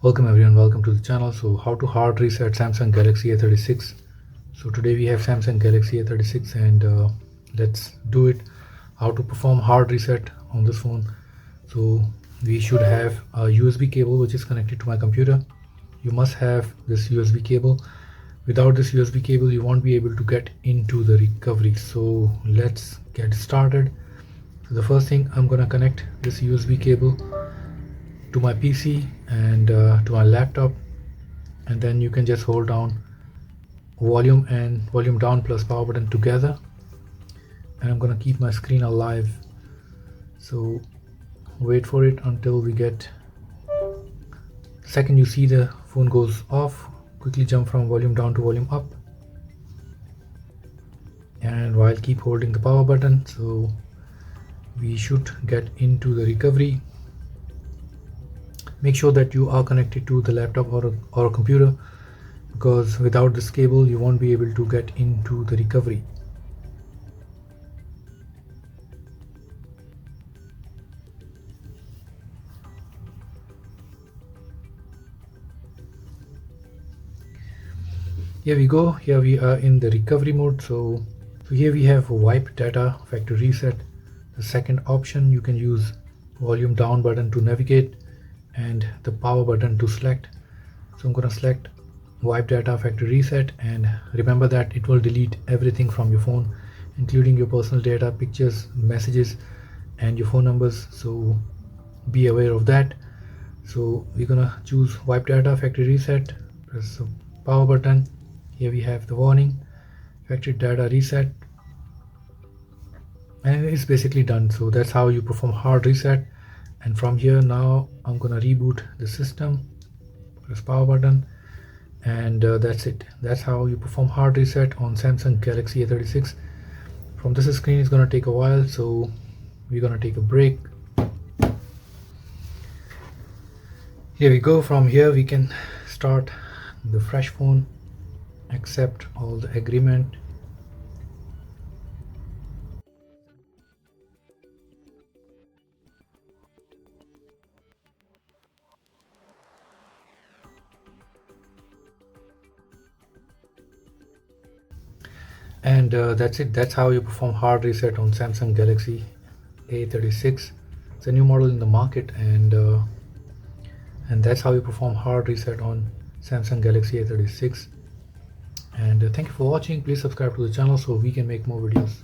Welcome everyone, welcome to the channel. So how to hard reset Samsung Galaxy A36. So today we have Samsung Galaxy A36 and let's do it. How to perform hard reset on this phone. So we should have a USB cable which is connected to my computer. You must have this USB cable. Without this USB cable you won't be able to get into the recovery. So let's get started. So the first thing, I'm gonna connect this USB cable to my PC and to my laptop, and then you can just hold down volume and volume down plus power button together, and I'm gonna keep my screen alive. So wait for it until we get second you see the phone goes off. Quickly jump from volume down to volume up, and while keep holding the power button, so we should get into the recovery. Make sure that you are connected to the laptop or a computer, because without this cable you won't be able to get into the recovery. Here we go, here we are in the recovery mode. So here we have wipe data factory reset. The second option, you can use volume down button to navigate and the power button to select. So I'm going to select wipe data factory reset, and remember that it will delete everything from your phone, including your personal data, pictures, messages and your phone numbers, so be aware of that. So we're gonna choose wipe data factory reset, press the power button. Here we have the warning, factory data reset, and it's basically done. So that's how you perform hard reset. And from here, now I'm gonna reboot the system, press power button, and that's it. That's how you perform hard reset on Samsung Galaxy A36. From this screen it's gonna take a while, so we're gonna take a break. Here we go. From here we can start the fresh phone, accept all the agreement. And that's it. That's how you perform hard reset on Samsung Galaxy A36. It's a new model in the market, and that's how you perform hard reset on Samsung Galaxy A36. And thank you for watching. Please subscribe to the channel so we can make more videos.